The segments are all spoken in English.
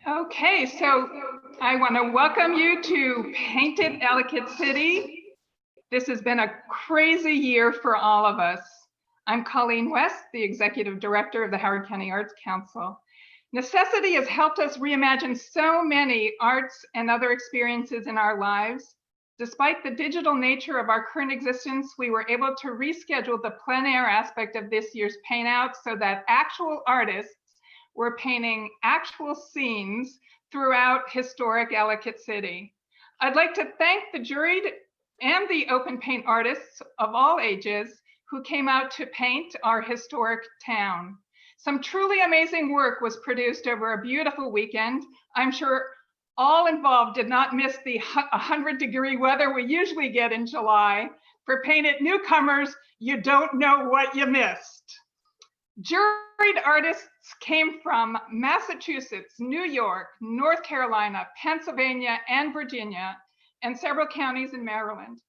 Okay, so I want to welcome you to Painted Ellicott City. This has been a crazy year for all of us. I'm Colleen West, the Executive Director of the Howard County Arts Council. Necessity has helped us reimagine so many arts and other experiences in our lives. Despite the digital nature of our current existence, we were able to reschedule the plein air aspect of this year's paint out so that actual artists were painting actual scenes throughout historic Ellicott City. I'd like to thank the Juried and the open paint artists of all ages who came out to paint our historic town. Some truly amazing work was produced over a beautiful weekend. I'm sure all involved did not miss the 100-degree weather we usually get in July. For painted newcomers, you don't know what you missed. Juried artists came from Massachusetts, New York, North Carolina, Pennsylvania, and Virginia, and several counties in Maryland.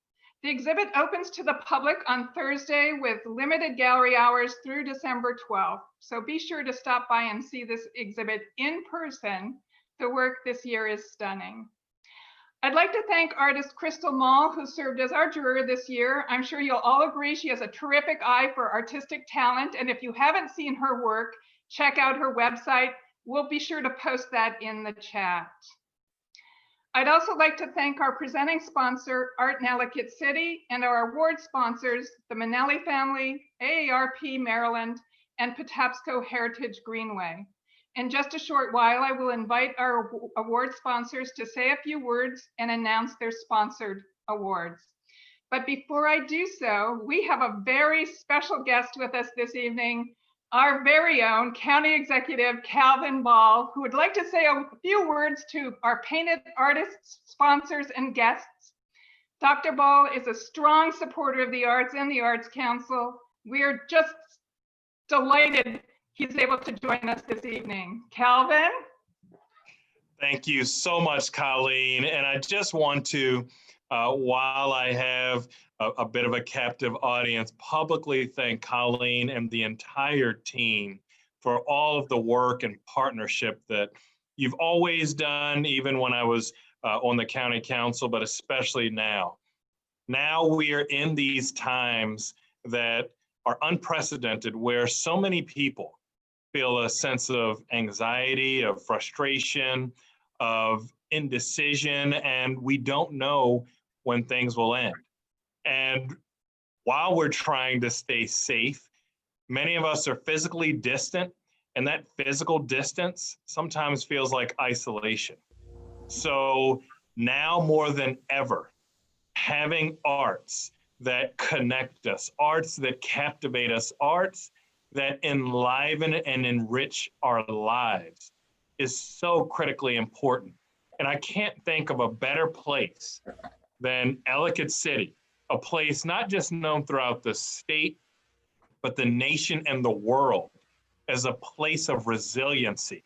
The exhibit opens to the public on Thursday with limited gallery hours through December 12th. So be sure to stop by and see this exhibit in person. The work this year is stunning. I'd like to thank artist Crystal Mall, who served as our juror this year. I'm sure you'll all agree she has a terrific eye for artistic talent. And if you haven't seen her work, check out her website. We'll be sure to post that in the chat. I'd also like to thank our presenting sponsor, Art in Ellicott City, and our award sponsors, the Manelli family, AARP Maryland, and Patapsco Heritage Greenway. In just a short while, I will invite our award sponsors to say a few words and announce their sponsored awards. But before I do so, we have a very special guest with us this evening, our very own County Executive Calvin Ball, who would like to say a few words to our painted artists, sponsors, and guests. Dr. Ball is a strong supporter of the arts and the Arts Council. We are just delighted he's able to join us this evening. Calvin? Thank you so much, Colleen. And I just want to, while I have a bit of a captive audience, publicly thank Colleen and the entire team for all of the work and partnership that you've always done, even when I was on the county council, but especially now. Now we are in these times that are unprecedented, where so many people feel a sense of anxiety, of frustration, of indecision, and we don't know when things will end. And while we're trying to stay safe, many of us are physically distant, and that physical distance sometimes feels like isolation. So now more than ever, having arts that connect us, arts that captivate us, arts that enliven and enrich our lives is so critically important. And I can't think of a better place than Ellicott City, a place not just known throughout the state, but the nation and the world as a place of resiliency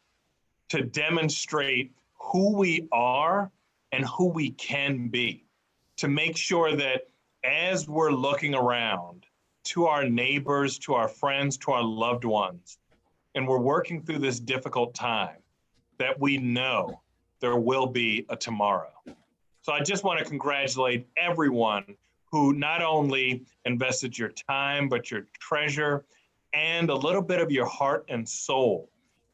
to demonstrate who we are and who we can be, to make sure that as we're looking around to our neighbors, to our friends, to our loved ones, and we're working through this difficult time, that we know there will be a tomorrow. So I just want to congratulate everyone who not only invested your time, but your treasure and a little bit of your heart and soul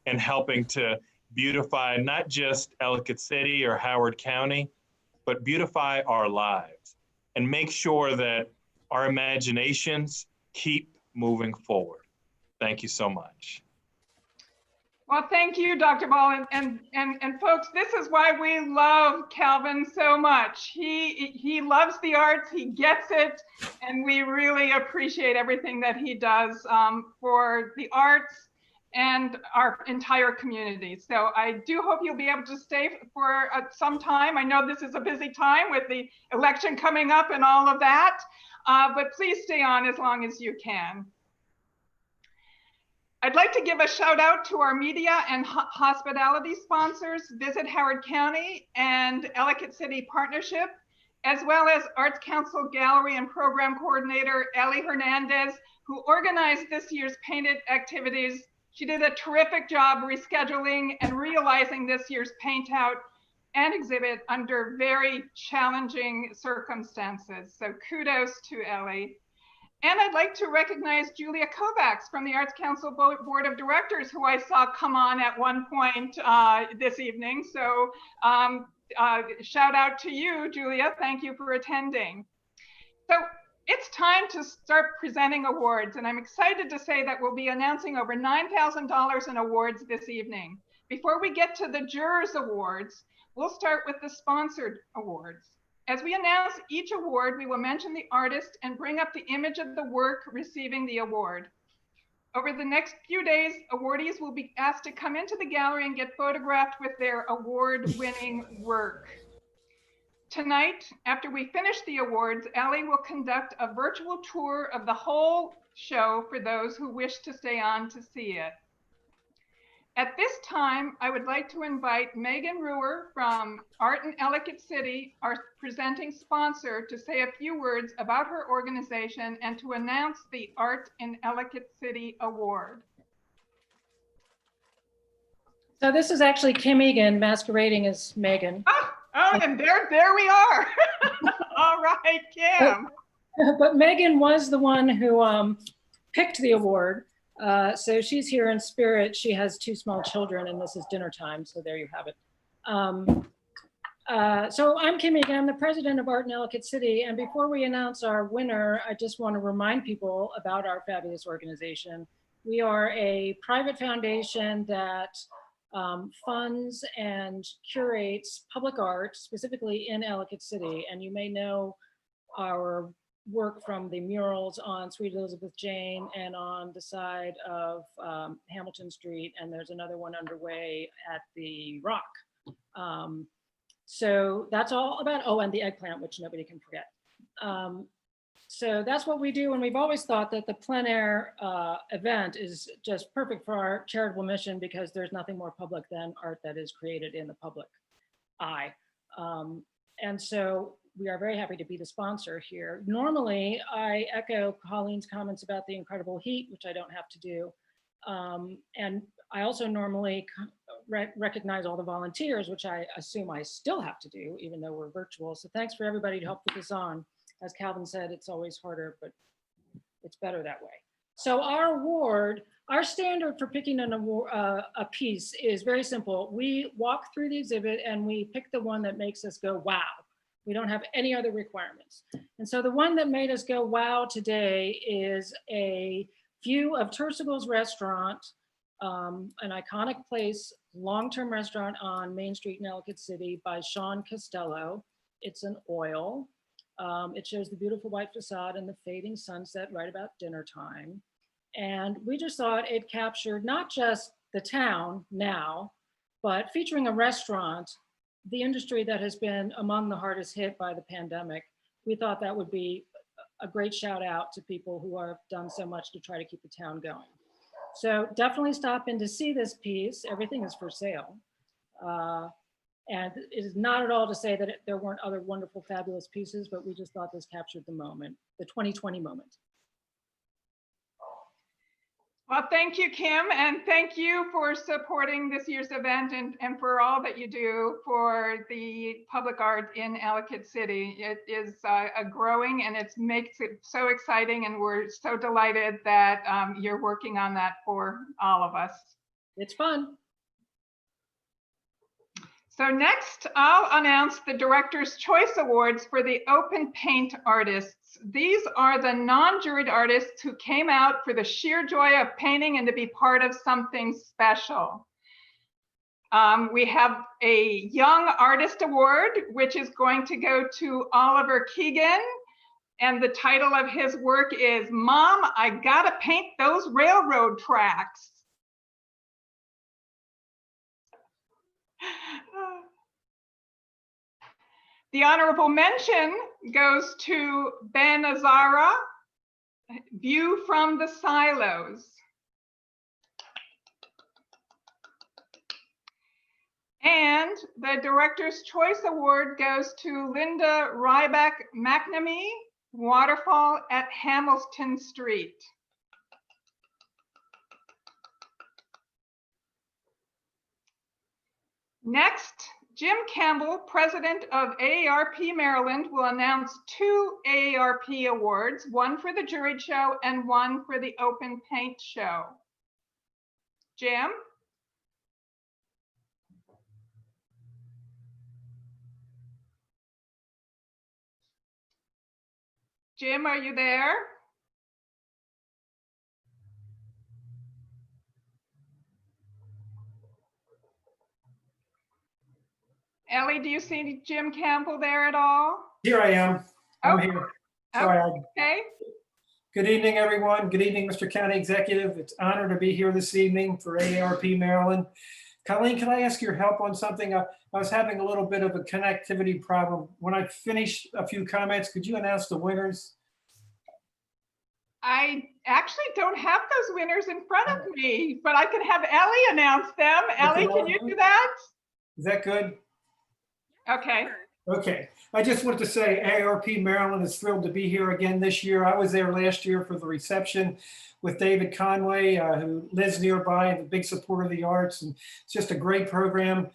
in helping to beautify not just Ellicott City or Howard County, but beautify our lives and make sure that our imaginations keep moving forward. Thank you so much. Well, thank you, Dr. Ball. And folks, this is why we love Calvin so much. He loves the arts, he gets it, and we really appreciate everything that he does for the arts and our entire community. So I do hope you'll be able to stay for some time. I know this is a busy time with the election coming up and all of that, but please stay on as long as you can. I'd like to give a shout out to our media and hospitality sponsors, Visit Howard County and Ellicott City Partnership, as well as Arts Council Gallery and Program Coordinator, Ellie Hernandez, who organized this year's painted activities She did a terrific job rescheduling and realizing this year's paint out and exhibit under very challenging circumstances. So kudos to Ellie. And I'd like to recognize Julia Kovacs from the Arts Council Board of Directors, who I saw come on at one point this evening. So shout out to you, Julia. Thank you for attending. So it's time to start presenting awards, and I'm excited to say that we'll be announcing over $9,000 in awards this evening. Before we get to the Jurors Awards, we'll start with the sponsored awards. As we announce each award, we will mention the artist and bring up the image of the work receiving the award. Over the next few days, awardees will be asked to come into the gallery and get photographed with their award-winning work. Tonight, after we finish the awards, Ellie will conduct a virtual tour of the whole show for those who wish to stay on to see it. At this time, I would like to invite Megan Ruhr from Art in Ellicott City, our presenting sponsor, to say a few words about her organization and to announce the Art in Ellicott City Award. So this is actually Keegan masquerading as Megan. Oh, and there we are. All right, Kim. But Megan was the one who picked the award. So she's here in spirit. She has 2 small children and this is dinner time. So there you have it. So I'm Keegan, I'm the president of Art in Ellicott City. And before we announce our winner, I just want to remind people about our fabulous organization. We are a private foundation that funds and curates public art, specifically in Ellicott City. And you may know our work from the murals on Sweet Elizabeth Jane and on the side of Hamilton Street. And there's another one underway at the Rock. So that's all about, oh, and the eggplant, which nobody can forget. So that's what we do. And we've always thought that the plein air event is just perfect for our charitable mission because there's nothing more public than art that is created in the public eye. And so we are very happy to be the sponsor here. Normally, I echo Colleen's comments about the incredible heat, which I don't have to do. And I also normally recognize all the volunteers, which I assume I still have to do, even though we're virtual. So thanks for everybody to help put this on. As Calvin said, it's always harder, but it's better that way. So our award, our standard for picking an award, a piece is very simple. We walk through the exhibit and we pick the one that makes us go, wow. We don't have any other requirements. And so the one that made us go, wow, today is a view of Tersegel's restaurant, an iconic place, long-term restaurant on Main Street in Ellicott City by Sean Costello. It's an oil. It shows the beautiful white facade and the fading sunset right about dinner time. And we just thought it captured not just the town now, but featuring a restaurant, the industry that has been among the hardest hit by the pandemic. We thought that would be a great shout out to people who have done so much to try to keep the town going. So definitely stop in to see this piece. Everything is for sale. And it is not at all to say that there weren't other wonderful, fabulous pieces, but we just thought this captured the moment, the 2020 moment. Well, thank you, Kim, and thank you for supporting this year's event and for all that you do for the public art in Ellicott City. It is a growing and it makes it so exciting, and we're so delighted that you're working on that for all of us. It's fun. So next, I'll announce the Director's Choice Awards for the Open Paint Artists. These are the non-juried artists who came out for the sheer joy of painting and to be part of something special. We have a Young Artist Award, which is going to go to Oliver Keegan. And the title of his work is Mom, I Gotta Paint Those Railroad Tracks. The honorable mention goes to Ben Azara, View from the Silos. And the Director's Choice Award goes to Linda Ryback McNamee, Waterfall at Hamilton Street. Next, Jim Campbell, president of AARP Maryland, will announce 2 AARP awards, one for the Juried show and one for the open paint show. Jim? Jim, are you there? Ellie, do you see Jim Campbell there at all? Here I am. I'm Oh, here. Sorry. okay. Good evening, everyone. Good evening, Mr. County Executive. It's an honor to be here this evening for AARP Maryland. Colleen, can I ask your help on something? I was having a little bit of a connectivity problem. When I finish a few comments, could you announce the winners? I actually don't have those winners in front of me, but I can have Ellie announce them. Ellie, can you do that? Is that good? Okay. Okay. I just want to say AARP Maryland is thrilled to be here again this year. I was there last year for the reception with David Conway, who lives nearby and a big supporter of the arts. And it's just a great program.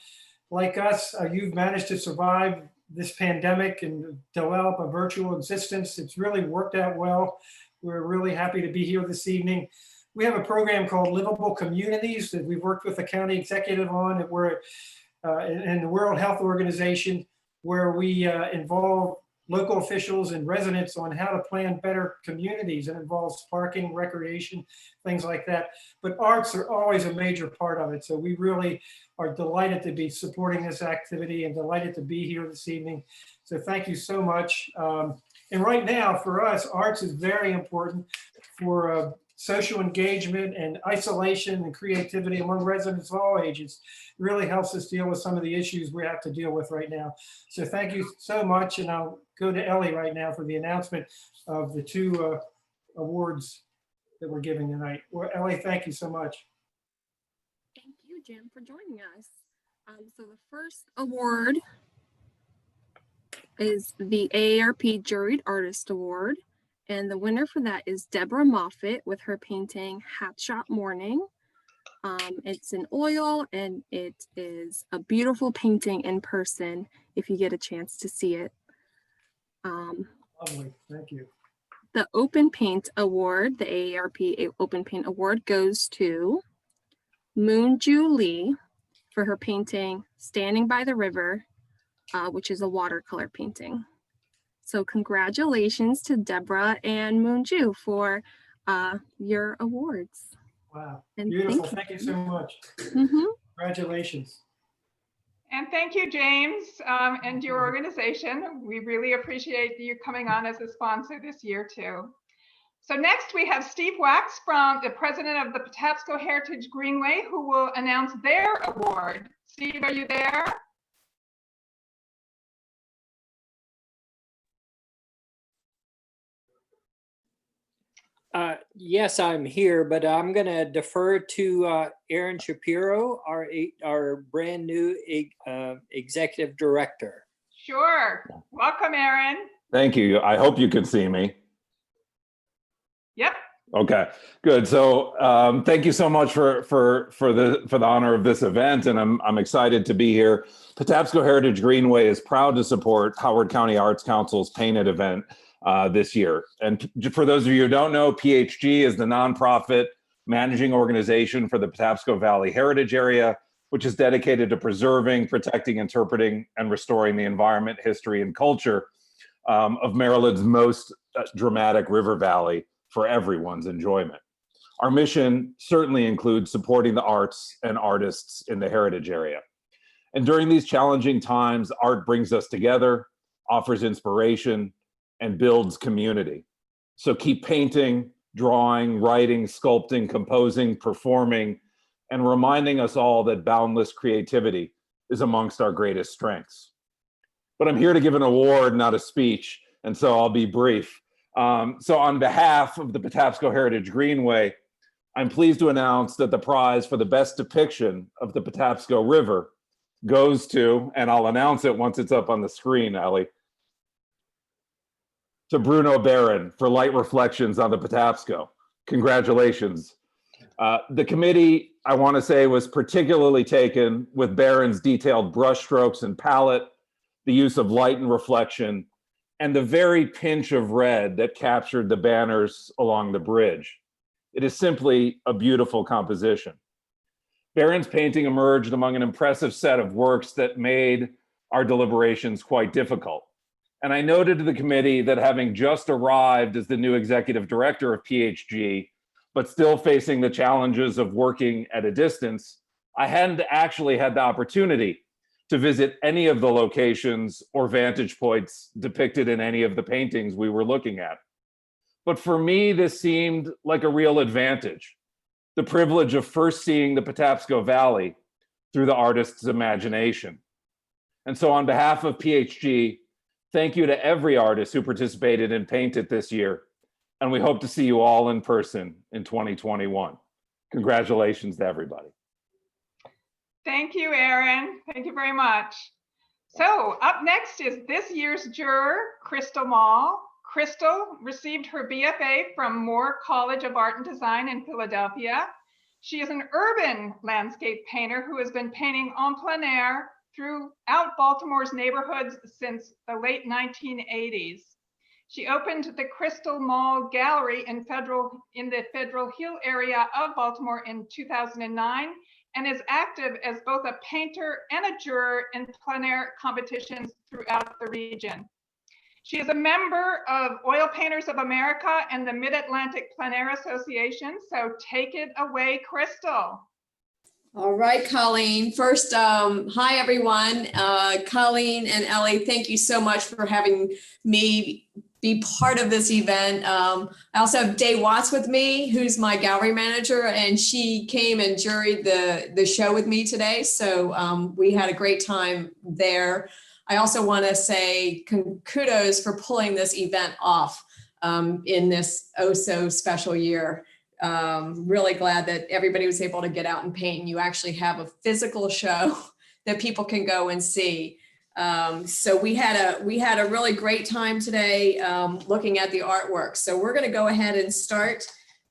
Like us, you've managed to survive this pandemic and develop a virtual existence. It's really worked out well. We're really happy to be here this evening. We have a program called Livable Communities that we've worked with the county executive on. We're in the World Health Organization, where we involve local officials and residents on how to plan better communities. It involves parking, recreation, things like that. But arts are always a major part of it. So we really are delighted to be supporting this activity and delighted to be here this evening. So thank you so much. And right now for us, arts is very important for social engagement and isolation and creativity among residents of all ages. It really helps us deal with some of the issues we have to deal with right now. So thank you so much. And I'll go to Ellie right now for the announcement of the 2 awards that we're giving tonight. Well, Ellie, thank you so much. Thank you, Jim, for joining us. So the first award is the AARP Juried Artist Award. And the winner for that is Deborah Moffett with her painting Hat Shop Morning. It's in oil and it is a beautiful painting in person if you get a chance to see it. Lovely, thank you. The Open Paint Award, the AARP Open Paint Award, goes to Moonju Lee for her painting Standing by the River, which is a watercolor painting. So congratulations to Deborah and Moonju for your awards. Wow, And beautiful, thank you so much. Congratulations. And thank you, James, and your organization. We really appreciate you coming on as a sponsor this year too. So next we have Steve Wax, from the president of the Patapsco Heritage Greenway, who will announce their award. Steve, are you there? Yes, I'm here, but I'm going to defer to Aaron Shapiro, our brand new executive director. Sure. Welcome, Aaron. Thank you. I hope you can see me. Yep. Okay, good. So thank you so much for the honor of this event, and I'm excited to be here. Patapsco Heritage Greenway is proud to support Howard County Arts Council's Painted event this year. And for those of you who don't know, PHG is the nonprofit managing organization for the Patapsco Valley Heritage Area, which is dedicated to preserving, protecting, interpreting, and restoring the environment, history, and culture of Maryland's most dramatic river valley for everyone's enjoyment. Our mission certainly includes supporting the arts and artists in the heritage area. And during these challenging times, art brings us together, offers inspiration, and builds community. So keep painting, drawing, writing, sculpting, composing, performing, and reminding us all that boundless creativity is amongst our greatest strengths. But I'm here to give an award, not a speech, and so I'll be brief. So on behalf of the Patapsco Heritage Greenway, I'm pleased to announce that the prize for the best depiction of the Patapsco River goes to, and I'll announce it once it's up on the screen, Ellie, to Bruno Barron for Light Reflections on the Patapsco. Congratulations. The committee, I want to say, was particularly taken with Barron's detailed brushstrokes and palette, the use of light and reflection, and the very pinch of red that captured the banners along the bridge. It is simply a beautiful composition. Barron's painting emerged among an impressive set of works that made our deliberations quite difficult. And I noted to the committee that having just arrived as the new executive director of PHG, but still facing the challenges of working at a distance, I hadn't actually had the opportunity to visit any of the locations or vantage points depicted in any of the paintings we were looking at. But for me, this seemed like a real advantage, the privilege of first seeing the Patapsco Valley through the artist's imagination. And so on behalf of PHG, thank you to every artist who participated in Paint It this year. And we hope to see you all in person in 2021. Congratulations to everybody. Thank you, Aaron. Thank you very much. So up next is this year's juror, Crystal Mall. Crystal received her BFA from Moore College of Art and Design in Philadelphia. She is an urban landscape painter who has been painting en plein air throughout Baltimore's neighborhoods since the late 1980s. She opened the Crystal Mall Gallery in the Federal Hill area of Baltimore in 2009 and is active as both a painter and a juror in plein air competitions throughout the region. She is a member of Oil Painters of America and the Mid-Atlantic Plein Air Association. So take it away, Crystal. All right, Colleen. First, hi, everyone. Colleen and Ellie, thank you so much for having me be part of this event. I also have Day Watts with me, who's my gallery manager, and she came and juried the show with me today. So we had a great time there. I also want to say kudos for pulling this event off in this oh so special year. Really glad that everybody was able to get out and paint, and you actually have a physical show that people can go and see. So we had a really great time today looking at the artwork. So we're going to go ahead and start,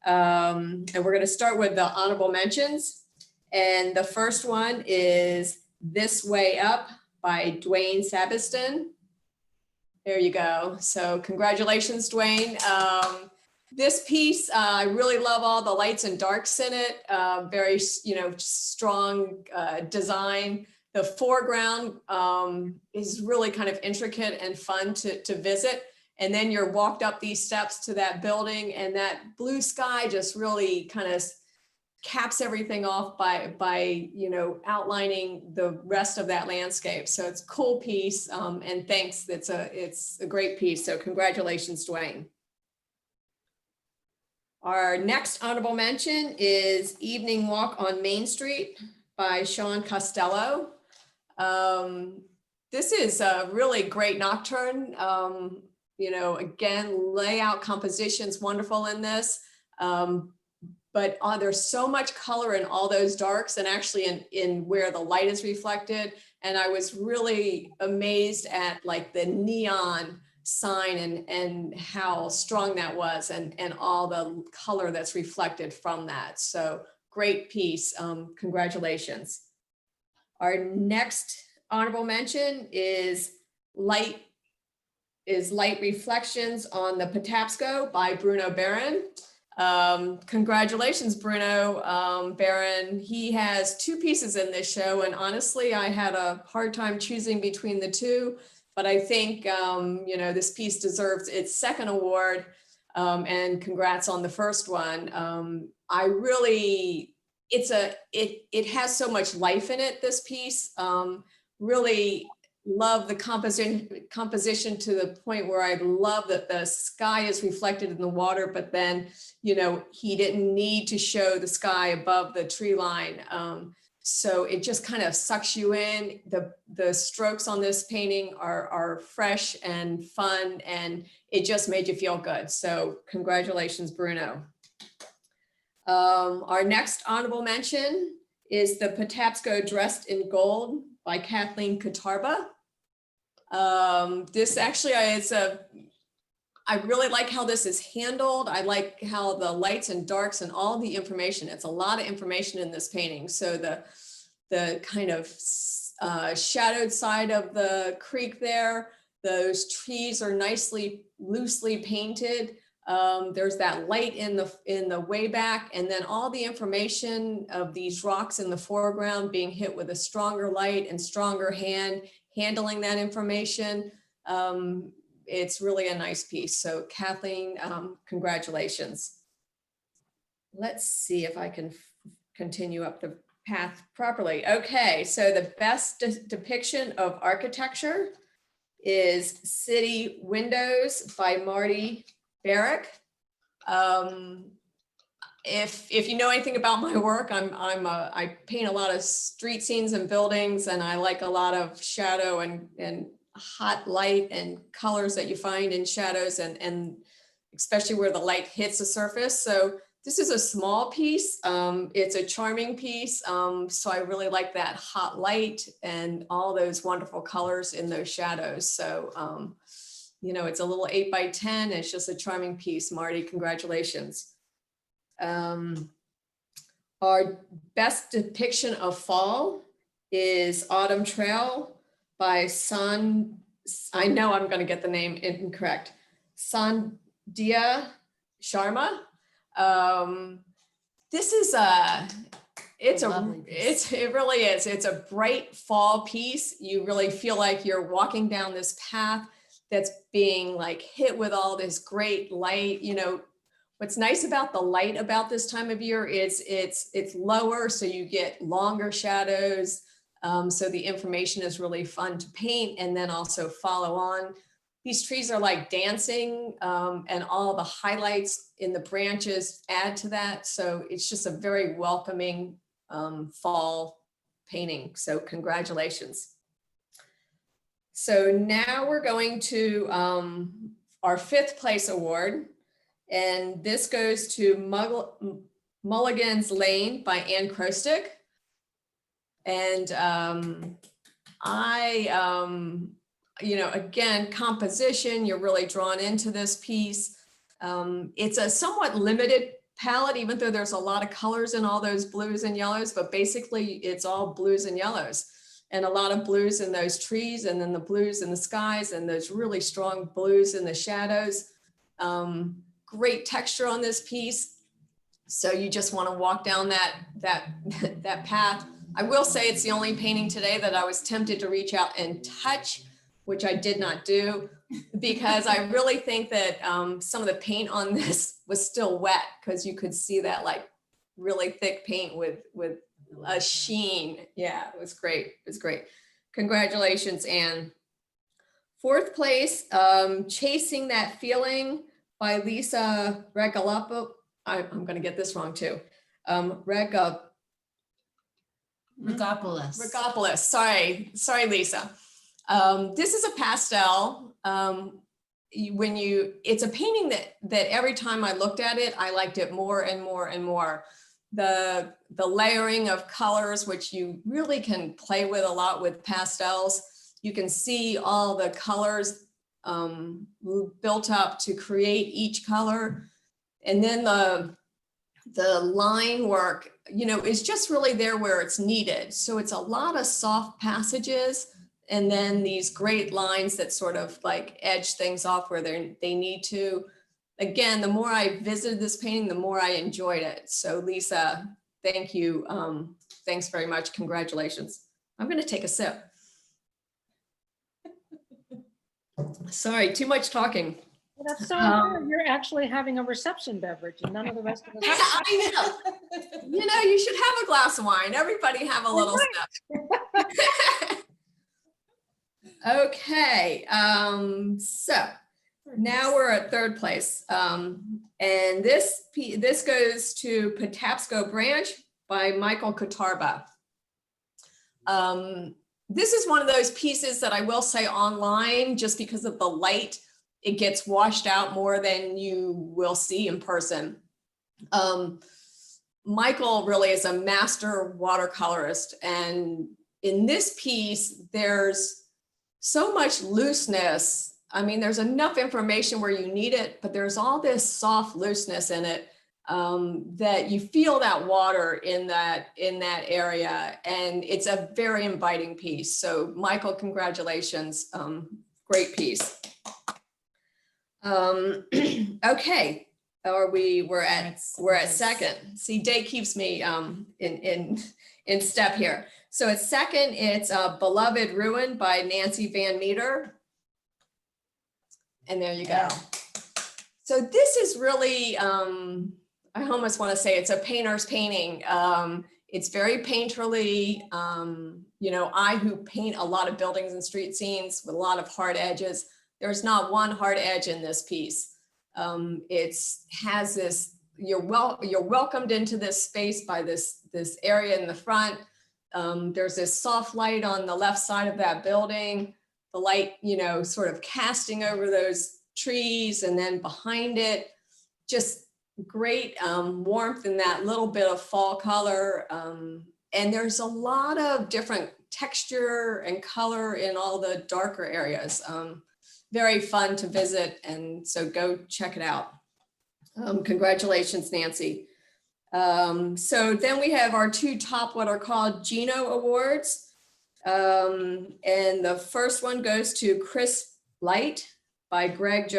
and we're going to start with the honorable mentions. And the first one is This Way Up by Dwayne Sabiston. There you go. So congratulations, Dwayne. This piece, I really love all the lights and darks in it. Very, strong design. The foreground is really kind of intricate and fun to visit. And then you're walked up these steps to that building, and that blue sky just really kind of caps everything off by outlining the rest of that landscape. So it's a cool piece, and thanks. It's a great piece. So congratulations, Dwayne. Our next honorable mention is Evening Walk on Main Street by Sean Costello. This is a really great nocturne. Again, layout composition's wonderful in this. But there's so much color in all those darks, and actually in where the light is reflected. And I was really amazed at like the neon sign and how strong that was, and all the color that's reflected from that. So great piece. Congratulations. Our next honorable mention is Light Reflections on the Patapsco by Bruno Barron. Congratulations, Bruno Barron. He has two pieces in this show, and honestly, I had a hard time choosing between the two, but I think, this piece deserves its second award, and congrats on the first one. It has so much life in it, this piece. Really love the composition to the point where I love that the sky is reflected in the water, but then, he didn't need to show the sky above the tree line. So it just kind of sucks you in. The strokes on this painting are fresh and fun, and it just made you feel good. So congratulations, Bruno. Our next honorable mention is the Patapsco Dressed in Gold by Kathleen Katarba. This actually is I really like how this is handled. I like how the lights and darks and all the information, it's a lot of information in this painting. So the kind of shadowed side of the creek there, those trees are nicely, loosely painted. There's that light in the way back, and then all the information of these rocks in the foreground being hit with a stronger light and stronger hand handling that information. It's really a nice piece. So Kathleen, congratulations. Let's see if I can continue up the path properly. Okay, so the best depiction of architecture is City Windows by Marty, Barrick. If you know anything about my work, I paint a lot of street scenes and buildings, and I like a lot of shadow and hot light and colors that you find in shadows, and especially where the light hits the surface. So this is a small piece. It's a charming piece. So I really like that hot light and all those wonderful colors in those shadows. So you know, it's a little 8 by 10. It's just a charming piece. Marty, congratulations. Our best depiction of fall is Autumn Trail by I know I'm going to get the name incorrect, Sandhya Sharma. This is it really is. It's a bright fall piece. You really feel like you're walking down this path that's being like hit with all this great light. You know, what's nice about the light about this time of year is it's lower, so you get longer shadows. So the information is really fun to paint and then also follow on. These trees are like dancing, and all the highlights in the branches add to that. So it's just a very welcoming fall painting. So congratulations. So now we're going to our 5th place award. And this goes to Mulligan's Lane by Ann Krostick. And you know, again, composition, you're really drawn into this piece. It's a somewhat limited palette, even though there's a lot of colors in all those blues and yellows, but basically it's all blues and yellows, and a lot of blues in those trees, and then the blues in the skies, and those really strong blues in the shadows. Great texture on this piece. So you just want to walk down that path. I will say it's the only painting today that I was tempted to reach out and touch, which I did not do, because I really think that some of the paint on this was still wet, because you could see that like really thick paint with a sheen. Yeah, it was great. It was great. Congratulations, Anne. 4th place, Chasing That Feeling by Lisa Regalappo. I'm going to get this wrong too. Regalapoulos. Sorry, Lisa. This is a pastel. It's a painting that every time I looked at it, I liked it more and more and more. The layering of colors, which you really can play with a lot with pastels. You can see all the colors built up to create each color. And then the line work, you know, is just really there where it's needed. So it's a lot of soft passages, and then these great lines that sort of like edge things off where they need to. Again, the more I visited this painting, the more I enjoyed it. So Lisa, thank you. Thanks very much. Congratulations. I'm going to take a sip. Sorry, too much talking. Well, that's so good. You're actually having a reception beverage, and none of the rest of us. I know. You know, you should have a glass of wine. Everybody have a little sip. Okay, so now we're at 3rd place. And this goes to Patapsco Branch by Michael Katarba. This is one of those pieces that I will say online, just because of the light, it gets washed out more than you will see in person. Michael really is a master watercolorist. And in this piece, there's so much looseness I mean, there's enough information where you need it, but there's all this soft looseness in it that you feel that water in that area, and it's a very inviting piece. So Michael, congratulations, great piece. Okay, we're at second. See, Dave keeps me in step here. So at second, it's Beloved Ruin by Nancy Van Meter. And there you go. So this is really, I almost want to say it's a painter's painting. It's very painterly. You know, I who paint a lot of buildings and street scenes with a lot of hard edges, there's not one hard edge in this piece. It has this, you're welcomed into this space by this area in the front. There's this soft light on the left side of that building. The light, you know, sort of casting over those trees, and then behind it, just great warmth in that little bit of fall color. And there's a lot of different texture and color in all the darker areas. Very fun to visit, and so go check it out. Congratulations, Nancy. So then we have our two top, what are called Gino Awards. And the first one goes to Crisp Light by Greg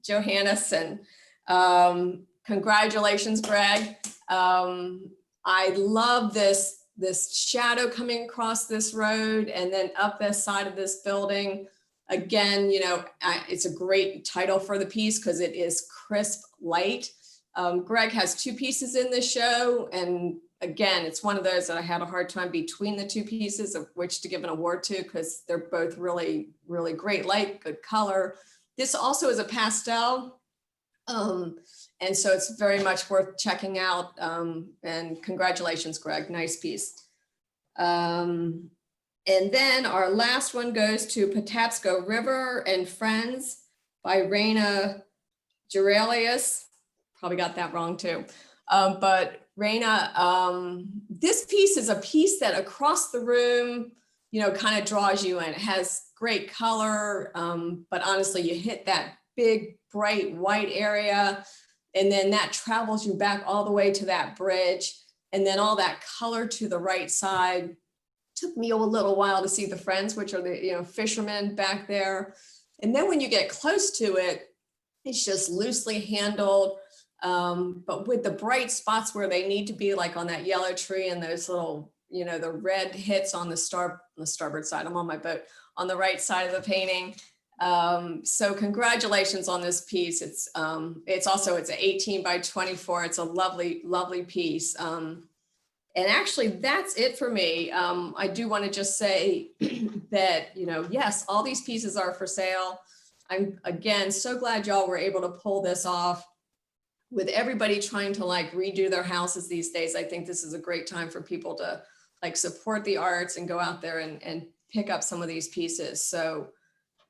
Johannesson. Congratulations, Greg. I love this shadow coming across this road and then up this side of this building. Again, you know, it's a great title for the piece because it is Crisp Light. Greg has two pieces in the show, and again, it's one of those that I had a hard time between the two pieces of which to give an award to, because they're both really, really great light, good color. This also is a pastel, and so it's very much worth checking out. And congratulations, Greg, nice piece. And then our last one goes to Patapsco River and Friends by Reina Geralias. Probably got that wrong too. But Reina, this piece is a piece that across the room, you know, kind of draws you in. It has great color, but honestly, you hit that big, bright white area, and then that travels you back all the way to that bridge, and then all that color to the right side. Took me a little while to see the Friends, which are the, you know, fishermen back there. And then when you get close to it, it's just loosely handled. But with the bright spots where they need to be, like on that yellow tree and those little, you know, the red hits on the starboard side. I'm on my boat, on the right side of the painting. So congratulations on this piece. It's an 18 by 24. It's a lovely, lovely piece. And actually that's it for me. I do want to just say that, you know, yes, all these pieces are for sale. I'm again, so glad y'all were able to pull this off. With everybody trying to like redo their houses these days, I think this is a great time for people to like support the arts and go out there and pick up some of these pieces. So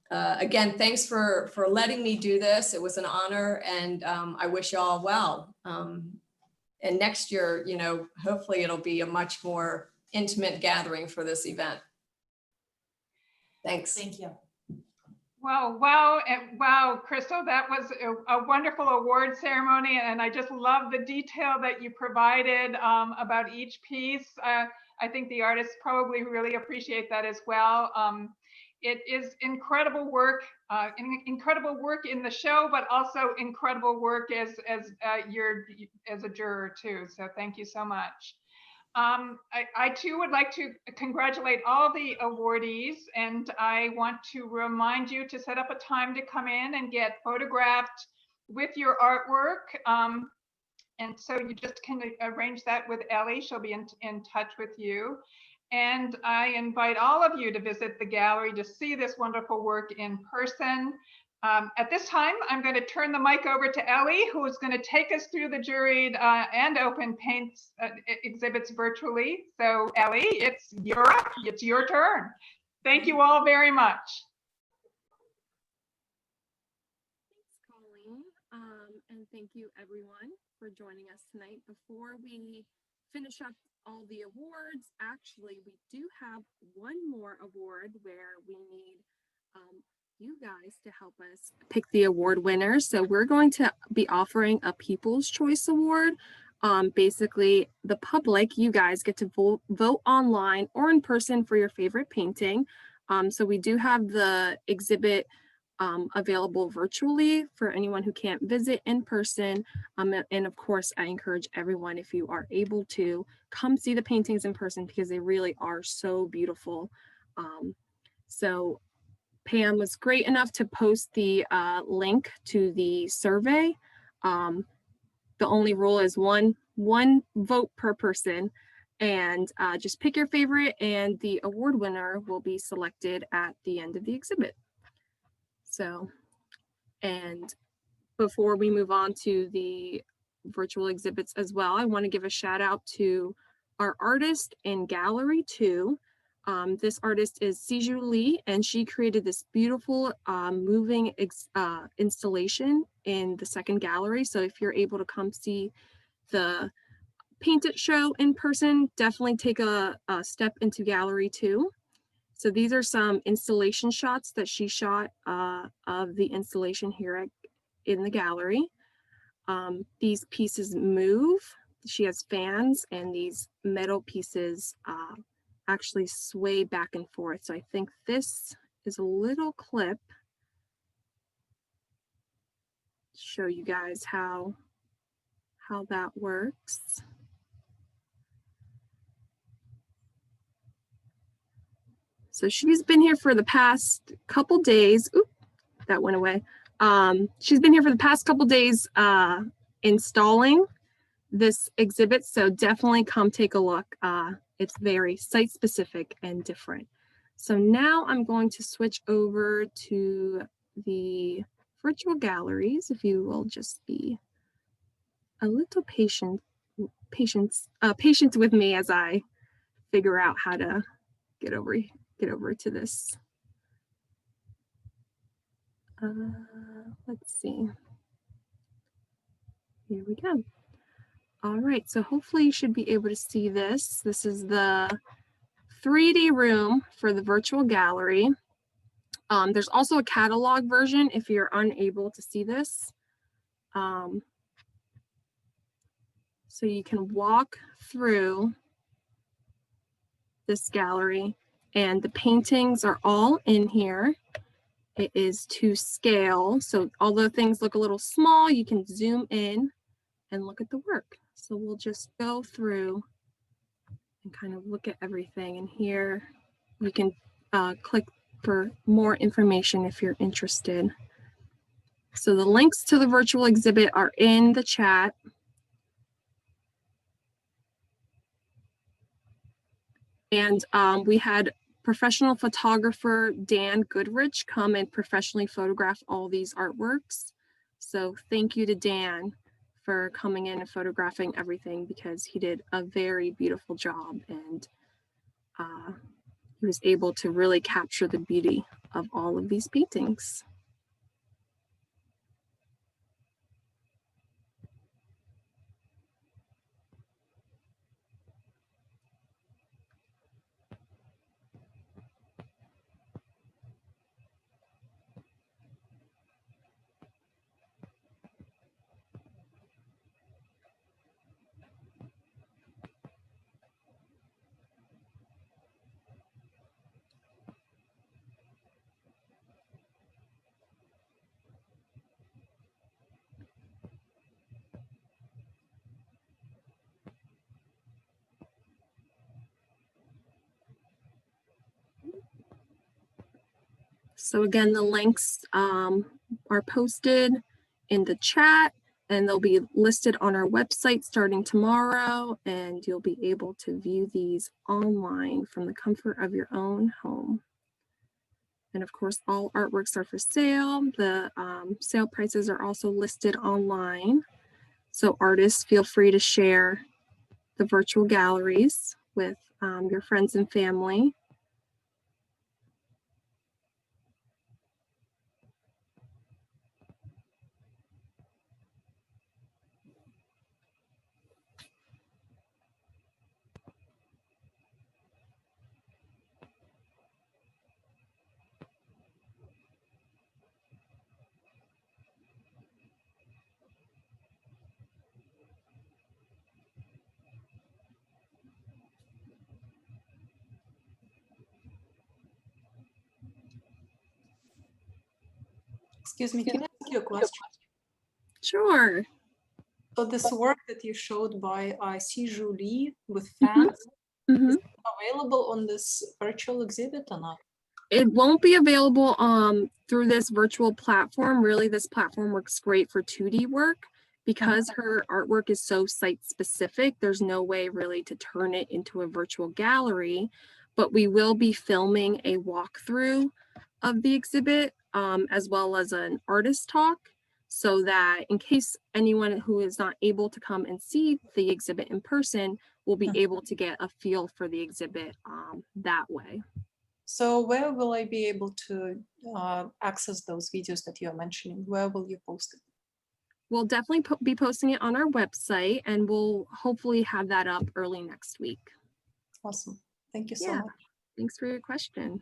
again, thanks for letting me do this. It was an honor, and I wish y'all well. And next year, you know, hopefully it'll be a much more intimate gathering for this event. Thanks. Thank you. Wow, Crystal, that was a wonderful award ceremony, and I just love the detail that you provided about each piece. I think the artists probably really appreciate that as well. It is incredible work in the show, but also incredible work as a juror too. So thank you so much. I too would like to congratulate all the awardees, and I want to remind you to set up a time to come in and get photographed with your artwork. And so you just can arrange that with Ellie. She'll be in touch with you. And I invite all of you to visit the gallery to see this wonderful work in person. At this time, I'm going to turn the mic over to Ellie, who is going to take us through the juried and open paints exhibits virtually. So Ellie, it's your turn. Thank you all very much. Thanks, Colleen. And thank you everyone for joining us tonight. Before we finish up all the awards, actually, we do have one more award where we need you guys to help us pick the award winners. So we're going to be offering a People's Choice Award. Basically, the public, you guys get to vote online or in person for your favorite painting. So we do have the exhibit available virtually for anyone who can't visit in person. And of course, I encourage everyone, if you are able to, come see the paintings in person because they really are so beautiful. So Pam was great enough to post the link to the survey. The only rule is one vote per person, and just pick your favorite, and the award winner will be selected at the end of the exhibit. So, and before we move on to the virtual exhibits as well, I want to give a shout out to our artist in Gallery 2. This artist is Siju Lee, and she created this beautiful moving installation in the second gallery. So if you're able to come see the Paint It show in person, definitely take a step into Gallery 2. So these are some installation shots that she shot of the installation here in the gallery. These pieces move. She has fans, and these metal pieces actually sway back and forth. So I think this is a little clip to show you guys how that works. So she's been here for the past couple days. Oop, that went away. She's been here for the past couple days installing this exhibit. So definitely come take a look. It's very site specific and different. So now I'm going to switch over to the virtual galleries. If you will just be a little patient with me as I figure out how to get over to this. Let's see. Here we go. All right, so hopefully you should be able to see this. This is the 3D room for the virtual gallery. There's also a catalog version if you're unable to see this. So you can walk through this gallery, and the paintings are all in here. It is to scale. So although things look a little small, you can zoom in and look at the work. So we'll just go through and kind of look at everything. And here you can click for more information if you're interested. So the links to the virtual exhibit are in the chat. And we had professional photographer Dan Goodrich come and professionally photograph all these artworks. So thank you to Dan for coming in and photographing everything, because he did a very beautiful job, and he was able to really capture the beauty of all of these paintings. So again, the links are posted in the chat, and they'll be listed on our website starting tomorrow, and you'll be able to view these online from the comfort of your own home. And of course, all artworks are for sale. The sale prices are also listed online. So artists, feel free to share the virtual galleries with your friends and family. Excuse me, can I ask you a question? Sure. So this work that you showed by I see Julie with Mhm. fans, Mhm. is it available on this virtual exhibit or not? It won't be available through this virtual platform. Really, this platform works great for 2D work because her artwork is so site specific. There's no way really to turn it into a virtual gallery, but we will be filming a walkthrough of the exhibit as well as an artist talk, so that in case anyone who is not able to come and see the exhibit in person will be able to get a feel for the exhibit that way. So where will I be able to access those videos that you're mentioning? Where will you post it? We'll definitely be posting it on our website, and we'll hopefully have that up early next week. Awesome. Thank you so Yeah. much. Thanks for your question.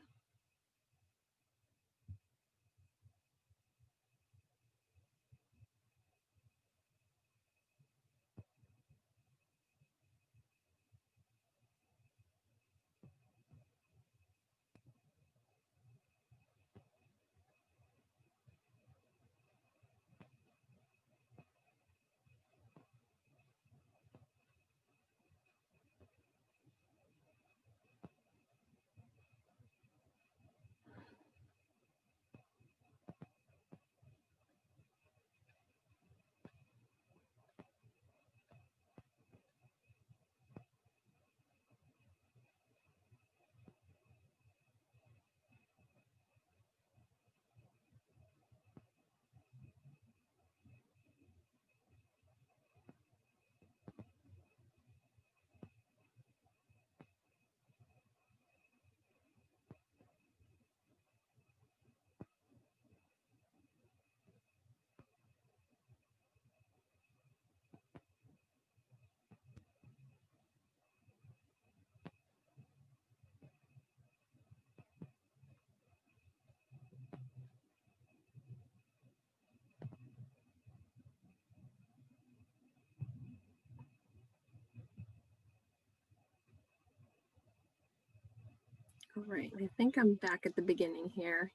All right, I think I'm back at the beginning here.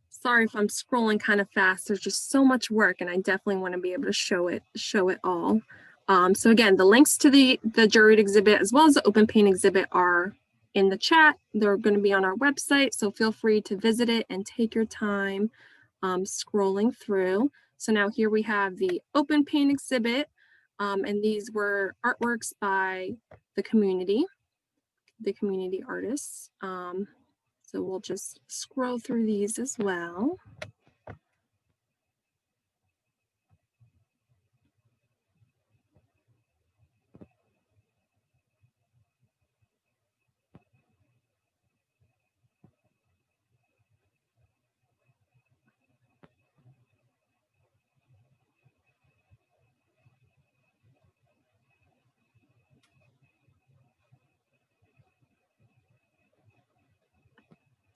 Sorry if I'm scrolling kind of fast. There's just so much work, and I definitely want to be able to show it all. So again, the links to the Juried exhibit as well as the open paint exhibit are in the chat. They're going to be on our website, so feel free to visit it and take your time scrolling through. So now here we have the open paint exhibit, and these were artworks by the community artists. So we'll just scroll through these as well.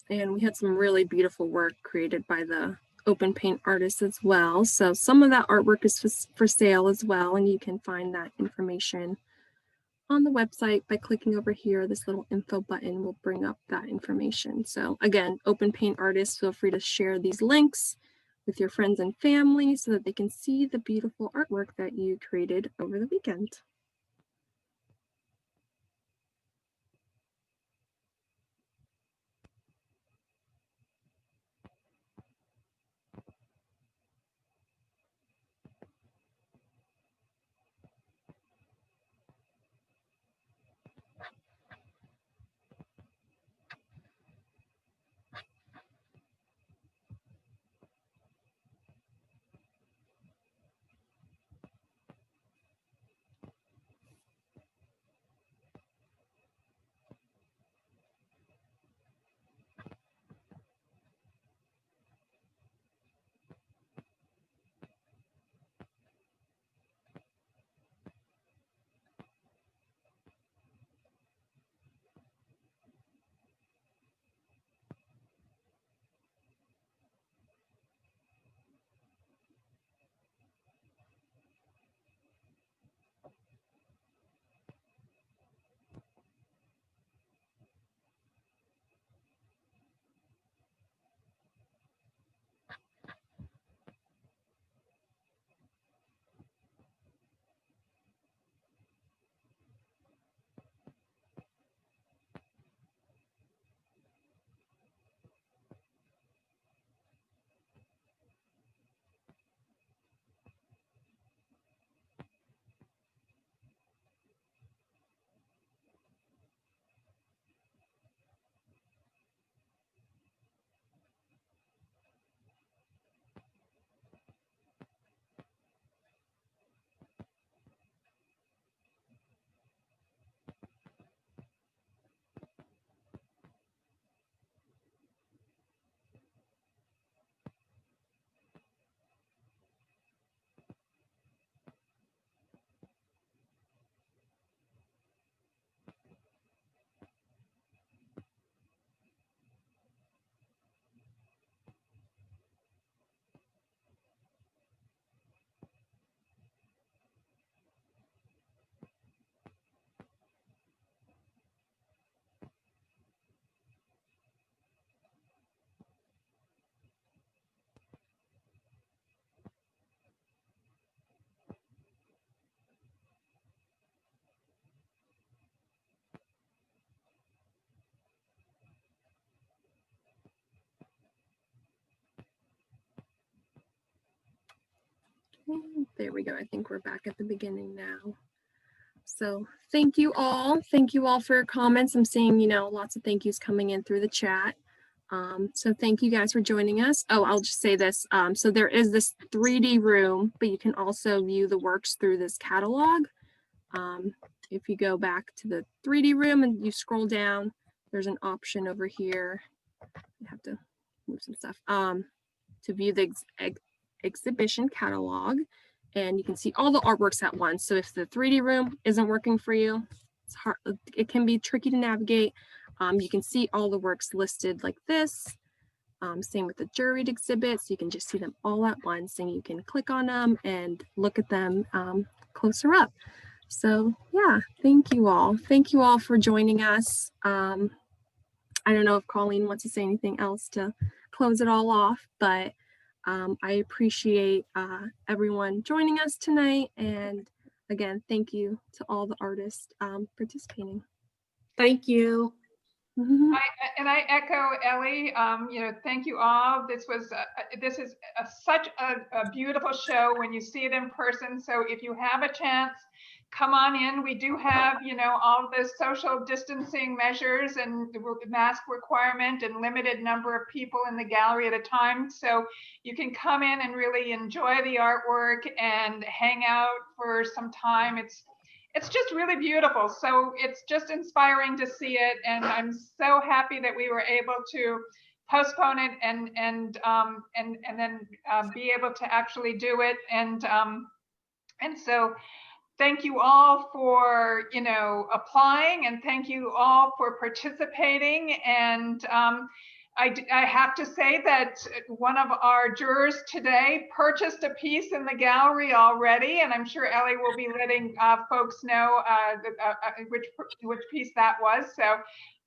And we had some really beautiful work created by the open paint artists as well. So some of that artwork is for sale as well, and you can find that information on the website by clicking over here. This little info button will bring up that information. So again, open paint artists, feel free to share these links with your friends and family so that they can see the beautiful artwork that you created over the weekend. There we go. I think we're back at the beginning now. So thank you all. Thank you all for your comments. I'm seeing, lots of thank yous coming in through the chat. So thank you guys for joining us. Oh, I'll just say this. So there is this 3D room, but you can also view the works through this catalog. If you go back to the 3D room and you scroll down, there's an option over here. You have to move some stuff to view the exhibition catalog, and you can see all the artworks at once. So if the 3D room isn't working for you, it's hard, it can be tricky to navigate. You can see all the works listed like this. Same with the Juried exhibits. You can just see them all at once, and you can click on them and look at them closer up. So yeah, thank you all. Thank you all for joining us. I don't know if Colleen wants to say anything else to close it all off, but I appreciate everyone joining us tonight. And again, thank you to all the artists participating. Thank you. I echo Ellie. Thank you all. This is such a beautiful show when you see it in person. So if you have a chance, come on in. We do have, all the social distancing measures and the mask requirement and limited number of people in the gallery at a time. So you can come in and really enjoy the artwork and hang out for some time. It's just really beautiful. So it's just inspiring to see it. And I'm so happy that we were able to postpone it and then be able to actually do it. And so thank you all for, applying, and thank you all for participating. And I have to say that one of our jurors today purchased a piece in the gallery already, and I'm sure Ellie will be letting folks know which piece that was. So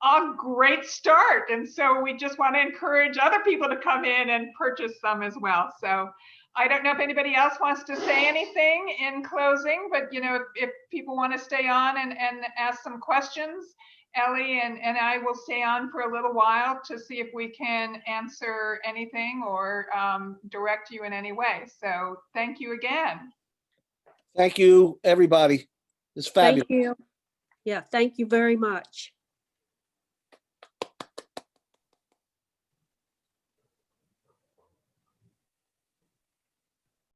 a great start. And so we just want to encourage other people to come in and purchase some as well. So I don't know if anybody else wants to say anything in closing, but if people want to stay on and ask some questions, Ellie and I will stay on for a little while to see if we can answer anything or direct you in any way. So thank you again. Thank you, everybody. It's fabulous. Thank you. Yeah, thank you very much.